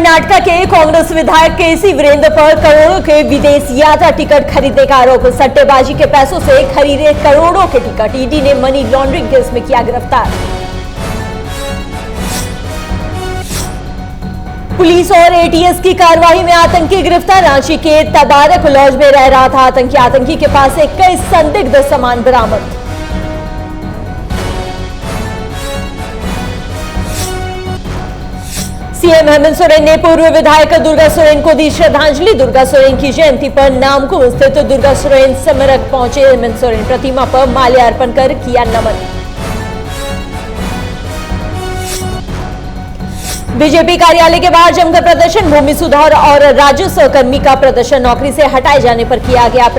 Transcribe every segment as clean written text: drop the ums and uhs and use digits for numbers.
कर्नाटक के कांग्रेस विधायक केसी वीरेंद्र पर करोड़ों के विदेश यात्रा टिकट खरीदने का आरोप। सट्टेबाजी के पैसों से खरीदे करोड़ों के टिकट ईडी ने मनी लॉन्ड्रिंग केस में किया गिरफ्तार। पुलिस और एटीएस की कार्रवाई में आतंकी गिरफ्तार। रांची के तबारक लॉज में रह रहा था आतंकी के पास से कई संदिग्ध सामान बरामद। सीएम हेमंत सोरेन ने पूर्व विधायक दुर्गा सोरेन को दी श्रद्धांजलि। दुर्गा सोरेन की जयंती पर नामकुम स्थित दुर्गा सोरेन स्मारक पहुंचे हेमंत सोरेन। प्रतिमा पर माल्यार्पण कर किया नमन। बीजेपी कार्यालय के बाहर जमकर प्रदर्शन। भूमि सुधार और राजस्व कर्मी का प्रदर्शन। नौकरी से हटाए जाने पर किया गया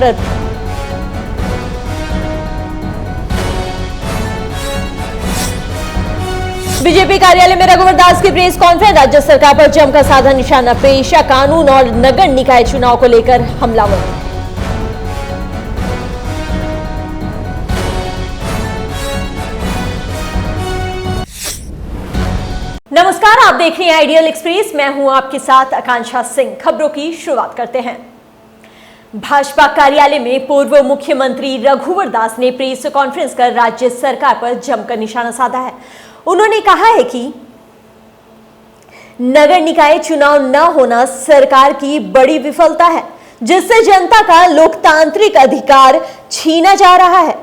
बीजेपी कार्यालय में रघुवर दास की प्रेस कॉन्फ्रेंस। राज्य सरकार पर जमकर साधा निशाना। पेशा कानून और नगर निकाय चुनाव को लेकर हमलावर। नमस्कार, आप देख रहे हैं आइडियल एक्सप्रेस। मैं हूं आपके साथ आकांक्षा सिंह। खबरों की शुरुआत करते हैं। भाजपा कार्यालय में पूर्व मुख्यमंत्री रघुवर दास ने प्रेस कॉन्फ्रेंस कर राज्य सरकार पर जमकर निशाना साधा है। उन्होंने कहा है कि नगर निकाय चुनाव न होना सरकार की बड़ी विफलता है, जिससे जनता का लोकतांत्रिक अधिकार छीना जा रहा है।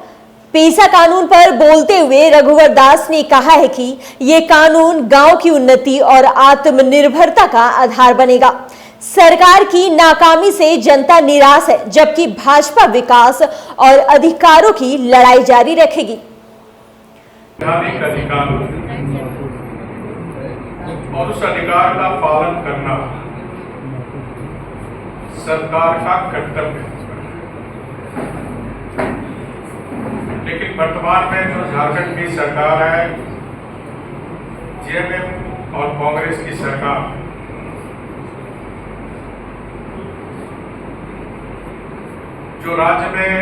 पेशा कानून पर बोलते हुए रघुवर दास ने कहा है कि यह कानून गांव की उन्नति और आत्मनिर्भरता का आधार बनेगा। सरकार की नाकामी से जनता निराश है, जबकि भाजपा विकास और अधिकारों की लड़ाई जारी रखेगी। संवैधानिक अधिकार और उस अधिकार का पालन करना सरकार का कर्तव्य है। लेकिन वर्तमान में जो झारखंड की सरकार है, जेएमएम और कांग्रेस की सरकार, जो राज्य में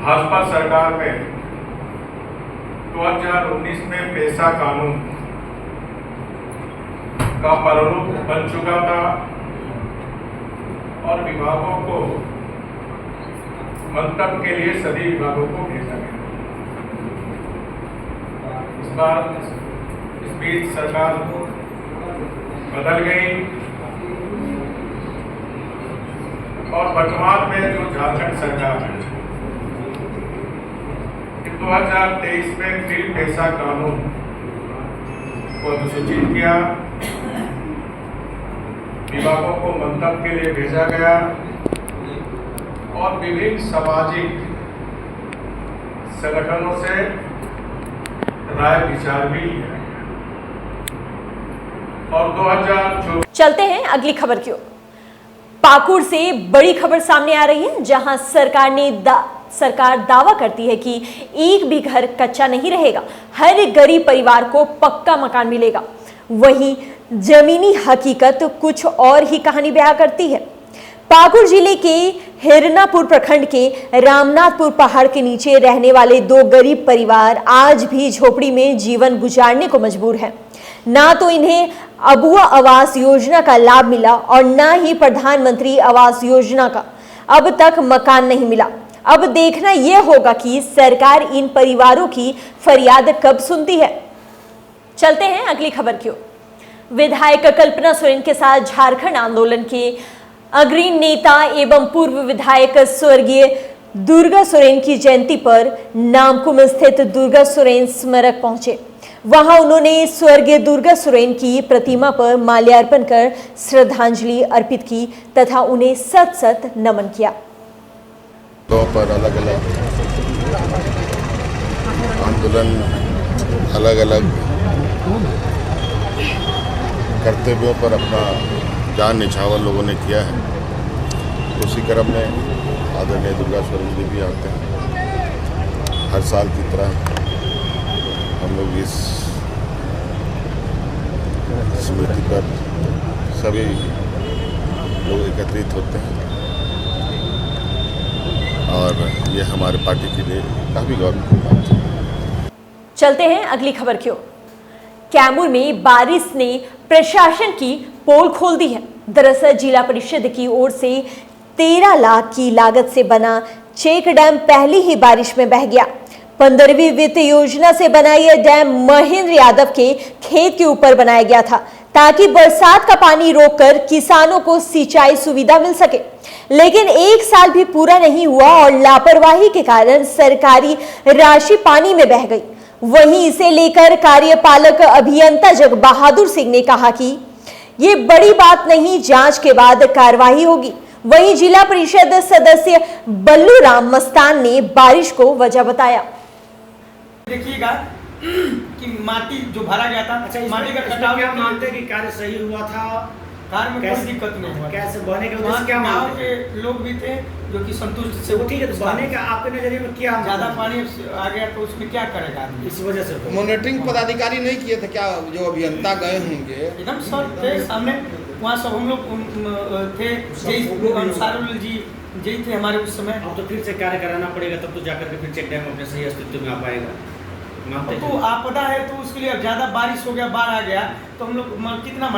भाजपा सरकार में 2019 में पेशा कानून का प्रारूप बन चुका था और विभागों को मंतव्य के लिए सभी विभागों को भेजा गया। इस बीच सरकार बदल गई और वर्तमान में जो झारखंड सरकार है, 2023 में फिर पेशा कानून को अनुसूचित किया, विभागों को मंतव्य के लिए भेजा गया और विभिन्न सामाजिक संगठनों से राय विचार भी लिया और 2024। चलते हैं अगली खबर की ओर। पाकुड़ से बड़ी खबर सामने आ रही है, जहां सरकार दावा करती है कि एक भी घर कच्चा नहीं रहेगा, हर गरीब परिवार को पक्का मकान मिलेगा। वहीं जमीनी हकीकत कुछ और ही कहानी बयां करती है। पाकुड़ जिले के हिरनापुर प्रखंड के रामनाथपुर पहाड़ के नीचे रहने वाले दो गरीब परिवार आज भी झोपड़ी में जीवन गुजारने को मजबूर हैं। ना तो इन्हें अबुआ आवास योजना का लाभ मिला और ना ही प्रधानमंत्री आवास योजना का अब तक मकान नहीं मिला। अब देखना यह होगा कि सरकार इन परिवारों की फरियाद कब सुनती है। चलते हैं अगली खबर की ओर। विधायक कल्पना सोरेन के साथ झारखंड आंदोलन के अग्रणी नेता एवं पूर्व विधायक स्वर्गीय दुर्गा सोरेन की जयंती पर नामकुम स्थित दुर्गा सोरेन स्मारक पहुंचे। वहां उन्होंने स्वर्गीय दुर्गा सोरेन की प्रतिमा पर माल्यार्पण कर श्रद्धांजलि अर्पित की तथा उन्हें सत सत नमन किया। पर अलग अलग आंदोलन, अलग अलग कर्तव्यों पर अपना जान निछावर लोगों ने किया है। उसी क्रम में आदरणीय दुर्गा सोरेन जी भी आते हैं। हर साल की तरह हम लोग इस स्मृति पर सभी लोग एकत्रित होते हैं और ये हमारे पार्टी के लिए काफ़ी गौरव की बात है। चलते हैं अगली खबर की ओर। कैमूर में बारिश ने प्रशासन की पोल खोल दी है। दरअसल जिला परिषद की ओर से 13 लाख की लागत से बना चेक डैम पहली ही बारिश में बह गया। 15वीं वित्त योजना से बना यह डैम महेंद्र यादव के खेत के ऊपर बनाया गया था ताकि बरसात का पानी रोककर किसानों को सिंचाई सुविधा मिल सके। लेकिन 1 साल भी पूरा नहीं हुआ और लापरवाही के कारण सरकारी राशि पानी में बह गई। वहीं इसे लेकर कार्यपालक अभियंता जग बहादुर सिंह ने कहा कि ये बड़ी बात नहीं, जांच के बाद कार्रवाई होगी। वहीं जिला परिषद सदस्य बल्लू राम मस्तान ने बारिश को वजह बताया। देखिएगा कि माटी जो भरा गया था, अच्छा, माटी का कटाव क्या मानते हैं कि कार्य सही हुआ था? कार में कोई कैसे- दिक्कत नहीं हुआ। कैसे बहने का वहाँ उद्देश्य क्या गाँव मानते हैं? के लोग भी थे जो कि संतुष्ट से वो ठीक है, तो बहने का आपके नजरिए में क्या ज्यादा पानी आ गया तो उसमें क्या करेगा आदमी? इस वजह से मॉनिटरिंग पदाधिकारी नहीं किए थे क्या? जो अभियंता गए होंगे एकदम सर थे सामने, वहाँ सब हम लोग थे, अंसारुल जी यही थे हमारे उस समय। अब तो फिर से कार्य कराना पड़ेगा, तब तो जाकर के फिर चेक डैम अपने सही अस्तित्व में आ पाएगा। मानते तो हैं? आपदा है तो उसके लिए अब ज्यादा बारिश हो गया, बाढ़ आ गया तो हम लोग कितना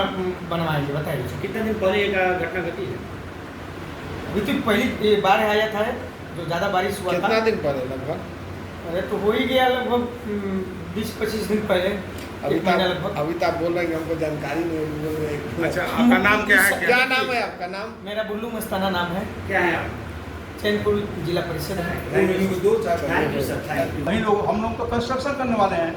बनवाएंगे बताइए। कितने दिन पहले एक घटना घटी है? अभी तो पहली ये बाढ़ आया था जो ज्यादा बारिश हुआ कितना था। दिन पहले लगभग? अरे तो हो ही गया लगभग 20-25 दिन पहले, अभी एक महीना लगभग। तो आप बोल रहे हैं कि हमको जानकारी नहीं। अच्छा, आपका नाम क्या है? क्या नाम है आपका? नाम मेरा बुल्लू मस्ताना नाम है, क्या है आप? चैनपुर जिला परिषद है। Thank you sir, thank you. वही लोग हम लोग तो कंस्ट्रक्शन करने वाले हैं।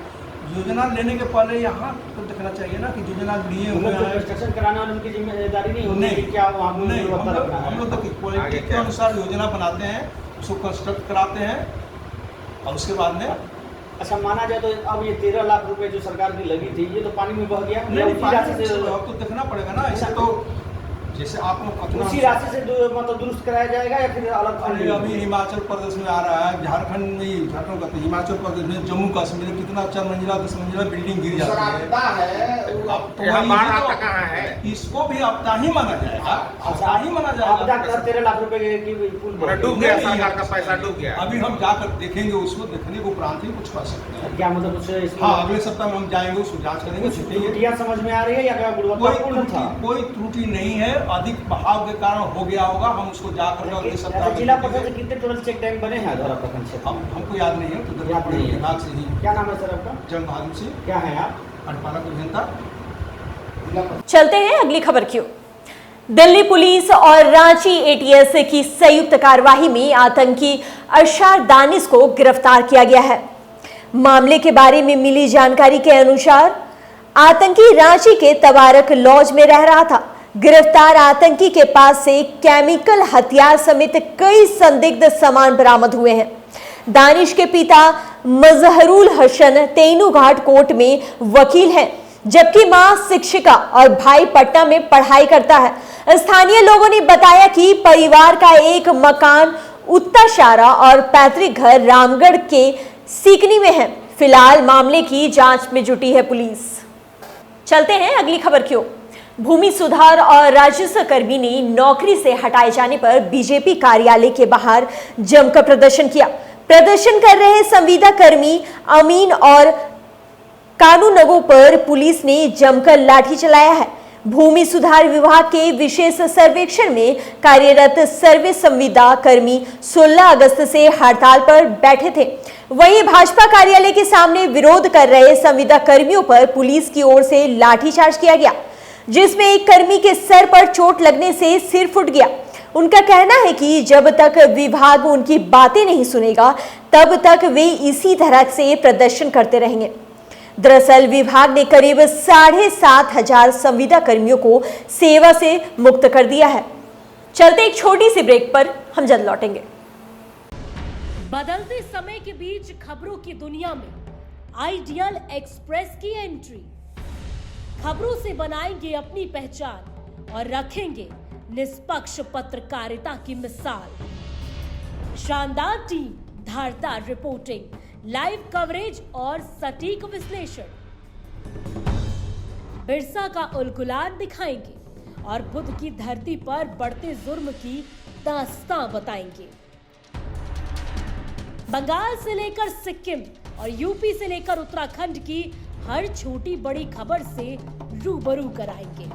योजना लेने के पहले यहाँ तो देखना चाहिए ना कि योजना लिए हुए हैं। कंस्ट्रक्शन कराना उनकी जिम्मेदारी नहीं होती नहीं, कि क्या वहाँ पे नहीं, गुणवत्ता रखना है? हम लोग देखिए क्वालिटी के अनुसार योजना बनाते हैं, उसको कंस्ट्रक्ट कराते हैं और उसके बाद में अच्छा, माना जाए तो अब ये 13 लाख रुपए जो सरकार की लगी थी, ये तो पानी में बह गया। नहीं, उसी राशि से तो देखना पड़ेगा ना। ऐसे तो जैसे आप लोग अपना उसी राशि से मतलब दुरुस्त कराया जाएगा या फिर अलग फंड अरे में? अभी हिमाचल प्रदेश में आ रहा है, झारखंड में, झारखंड का हिमाचल प्रदेश में, जम्मू कश्मीर में कितना 4 मंजिला 10 मंजिला बिल्डिंग गिर सर जाती है। आपदा है अब तो यहाँ वही बाढ़ है तो आपका कहाँ है? इसको भी आपदा ही माना जाएगा। आपदा ही माना आपदा जाएगा। का 13 लाख रुपए की पुल पूरा बन डूब गया। गया, सरकार का पैसा डूब गया। अभी हम जाकर देखेंगे उसको, देखने के उपरांत ही कुछ कर सकते हैं। क्या मतलब कुछ इसमें हाँ, अगले सप्ताह में हम जाएंगे, उसको जांच करेंगे, देखेंगे। त्रुटियां समझ में आ रही है या क्या गुणवत्तापूर्ण था? कोई त्रुटि नहीं है, अधिक बहाव के कारण हो गया होगा। हम उसको जाकर अगले सप्ताह अच्छा, में जिला देखेंगे। परिषद से कितने टोटल चेक डैम बने हैं अधौरा प्रखंड क्षेत्र में? हमको याद नहीं है, तो याद नहीं है। विभाग से ही क्या नाम है सर आपका? जंग बहादुर सिंह, क्या है आप? कार्यपालक अभियंता। चलते हैं अगली खबर की ओर। दिल्ली पुलिस और रांची एटीएस की संयुक्त कार्यवाही में आतंकी अरशद दानिश को गिरफ्तार किया गया है। मामले के बारे में मिली जानकारी के अनुसार आतंकी रांची के तबारक लॉज में रह रहा था। गिरफ्तार आतंकी के पास से केमिकल हथियार समेत कई संदिग्ध सामान बरामद हुए हैं। दानिश के पिता मजहरुल हसन तेनू घाट कोर्ट में वकील हैं, जबकि मां शिक्षिका और भाई पटना में पढ़ाई करता है। स्थानीय लोगों ने बताया कि परिवार का एक मकान उत्तरशारा और पैतृक घर रामगढ़ के सीकनी में है। फिलहाल मामले की जांच में जुटी है पुलिस। चलते हैं अगली खबर की ओर। भूमि सुधार और राजस्व कर्मी ने नौकरी से हटाए जाने पर बीजेपी कार्यालय के बाहर जमकर प्रदर्शन किया। प्रदर्शन कर रहे संविदा कर्मी अमीन और कानूनगो पर पुलिस ने जमकर लाठी चलाया है। भूमि सुधार विभाग के विशेष सर्वेक्षण में कार्यरत सर्वे संविदा कर्मी 16 अगस्त से हड़ताल पर बैठे थे। वहीं भाजपा कार्यालय के सामने विरोध कर रहे संविदा कर्मियों पर पुलिस की ओर से लाठीचार्ज किया गया, जिसमें एक कर्मी के सर पर चोट लगने से सिर फूट गया। उनका कहना है कि जब तक विभाग उनकी बातें नहीं सुनेगा, तब तक वे इसी तरह से प्रदर्शन करते रहेंगे। दरअसल विभाग ने करीब 7,500 संविदा कर्मियों को सेवा से मुक्त कर दिया है। चलते एक छोटी सी ब्रेक पर, हम जल्द लौटेंगे। बदलते समय के बीच खबरों की दुनिया में आइडियल एक्सप्रेस की एंट्री। खबरों से बनाएंगे अपनी पहचान और रखेंगे निष्पक्ष पत्रकारिता की मिसाल। शानदार टीम, धारदार रिपोर्टिंग, लाइव कवरेज और सटीक विश्लेषण। बिरसा का उलगुलान दिखाएंगे और बुद्ध की धरती पर बढ़ते जुर्म की दास्तां बताएंगे। बंगाल से लेकर सिक्किम और यूपी से लेकर उत्तराखंड की हर छोटी बड़ी खबर से रूबरू कराएंगे।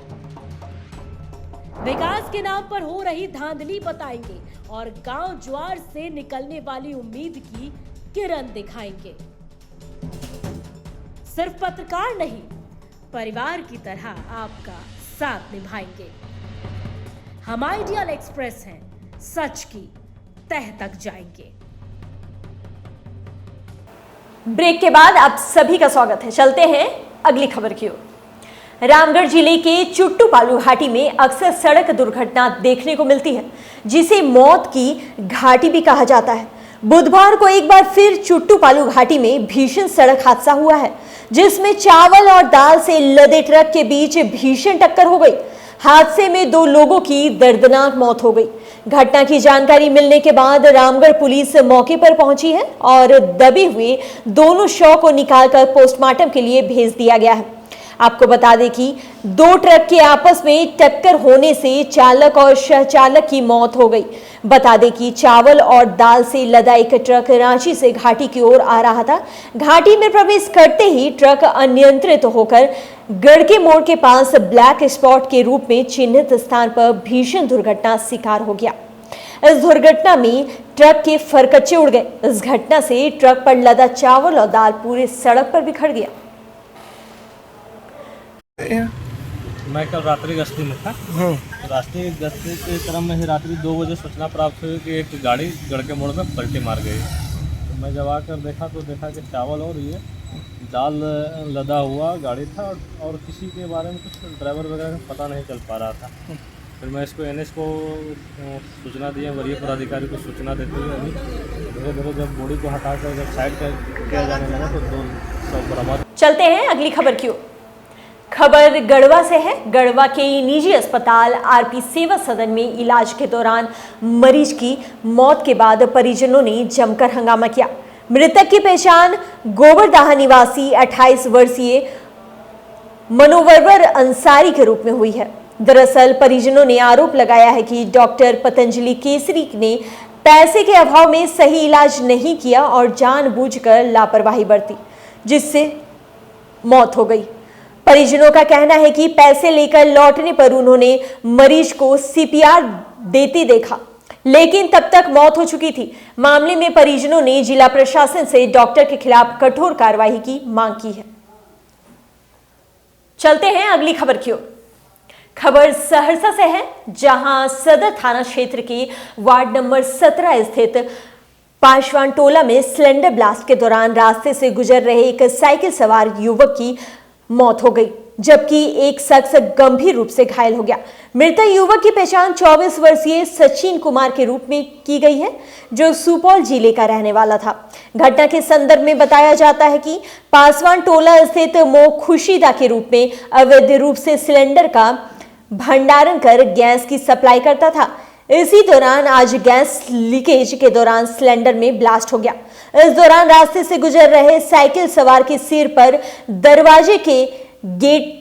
विकास के नाम पर हो रही धांधली बताएंगे और गांव ज्वार से निकलने वाली उम्मीद की किरण दिखाएंगे। सिर्फ पत्रकार नहीं, परिवार की तरह आपका साथ निभाएंगे। हम आइडियल एक्सप्रेस हैं, सच की तह तक जाएंगे। ब्रेक के बाद आप सभी का स्वागत है। चलते हैं अगली खबर की ओर। रामगढ़ जिले के चुट्टू पालू घाटी में अक्सर सड़क दुर्घटना देखने को मिलती है, जिसे मौत की घाटी भी कहा जाता है। बुधवार को एक बार फिर चुट्टू पालू घाटी में भीषण सड़क हादसा हुआ है, जिसमें चावल और दाल से लदे ट्रक के बीच भीषण टक्कर हो गई। हादसे में 2 लोगों की दर्दनाक मौत हो गई। घटना की जानकारी मिलने के बाद रामगढ़ पुलिस मौके पर पहुंची है और दबे हुए दोनों शव को निकालकर पोस्टमार्टम के लिए भेज दिया गया है। आपको बता दें कि 2 ट्रक के आपस में टक्कर होने से चालक और सहचालक की मौत हो गई। बता दें कि चावल और दाल से लदा एक ट्रक रांची से घाटी की ओर आ रहा था। घाटी में प्रवेश करते ही ट्रक अनियंत्रित होकर गड़के मोड़ के पास ब्लैक स्पॉट के रूप में चिन्हित स्थान पर भीषण दुर्घटना शिकार हो गया। इस दुर्घटना में ट्रक के फरकच्चे उड़ गए। इस घटना से ट्रक पर लदा चावल और दाल पूरे सड़क पर बिखर गया। मैं कल रात्रि गश्ती में था। रात्रि गश्ती के क्रम में ही रात्रि 2 बजे सूचना प्राप्त हुई कि एक गाड़ी गड़के मोड़ में पलटी मार गई। तो मैं जब आकर देखा तो देखा कि चावल और ये दाल लदा हुआ गाड़ी था और किसी के बारे में कुछ ड्राइवर वगैरह पता नहीं चल पा रहा था। फिर मैं इसको NS को सूचना दी, वरीय पदाधिकारी को सूचना देते हुए अभी धीरे धीरे जब बॉडी को हटाकर जब साइड किया जाने लगा तो 2 शव बरामद। चलते हैं अगली खबर की ओर। खबर गढ़वा से है। गढ़वा के निजी अस्पताल RP सेवा सदन में इलाज के दौरान मरीज की मौत के बाद परिजनों ने जमकर हंगामा किया। मृतक की पहचान गोबरदाहा निवासी 28 वर्षीय मनोवरवर अंसारी के रूप में हुई है। दरअसल परिजनों ने आरोप लगाया है कि डॉक्टर पतंजलि केसरी ने पैसे के अभाव में सही इलाज नहीं किया और जानबूझकर लापरवाही बरती, जिससे मौत हो गई। परिजनों का कहना है कि पैसे लेकर लौटने पर उन्होंने मरीज को CPR देते देखा, लेकिन तब तक मौत हो चुकी थी। मामले में परिजनों ने जिला प्रशासन से डॉक्टर के खिलाफ कठोर कार्रवाई की मांग की है। चलते हैं अगली खबर की ओर। खबर सहरसा से है, जहां सदर थाना क्षेत्र के वार्ड नंबर 17 स्थित पासवान टोला में सिलेंडर ब्लास्ट के दौरान रास्ते से गुजर रहे एक साइकिल सवार युवक की मौत हो गई, जबकि एक शख्स गंभीर रूप से घायल हो गया। मृतक युवक की पहचान 24 वर्षीय सचिन कुमार के रूप में की गई है, जो सुपौल जिले का रहने वाला था। घटना के संदर्भ में बताया जाता है कि पासवान टोला स्थित मो खुशीदा के रूप में अवैध रूप से सिलेंडर का भंडारण कर गैस की सप्लाई करता था। इसी दौरान आज गैस लीकेज के दौरान सिलेंडर में ब्लास्ट हो गया। इस दौरान रास्ते से गुजर रहे साइकिल सवार के सिर पर दरवाजे के गेट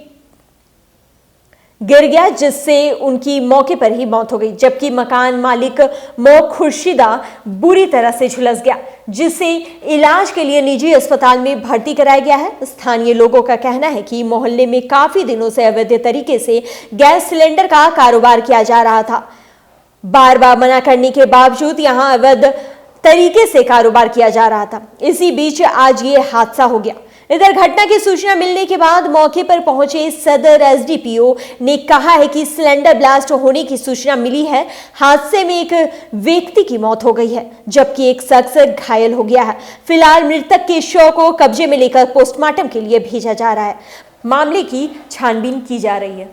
गिर गया, जिससे उनकी मौके पर ही मौत हो गई, जबकि मकान मालिक मो खुर्शीदा बुरी तरह से झुलस गया, जिसे इलाज के लिए निजी अस्पताल में भर्ती कराया गया है। स्थानीय लोगों का कहना है कि मोहल्ले में काफी दिनों से अवैध तरीके से गैस सिलेंडर का कारोबार किया जा रहा था। बार बार मना करने के बावजूद यहां अवैध तरीके से कारोबार किया जा रहा था। इसी बीच आज ये हादसा हो गया। इधर घटना की सूचना मिलने के बाद मौके पर पहुंचे सदर SDPO ने कहा है कि सिलेंडर ब्लास्ट होने की सूचना मिली है। हादसे में एक व्यक्ति की मौत हो गई है, जबकि एक शख्स घायल हो गया है। फिलहाल मृतक के शव को कब्जे में लेकर पोस्टमार्टम के लिए भेजा जा रहा है। मामले की छानबीन की जा रही है।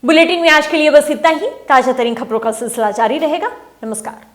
बुलेटिन में आज के लिए बस इतना ही। ताजा तरीन खबरों का सिलसिला जारी रहेगा। नमस्कार।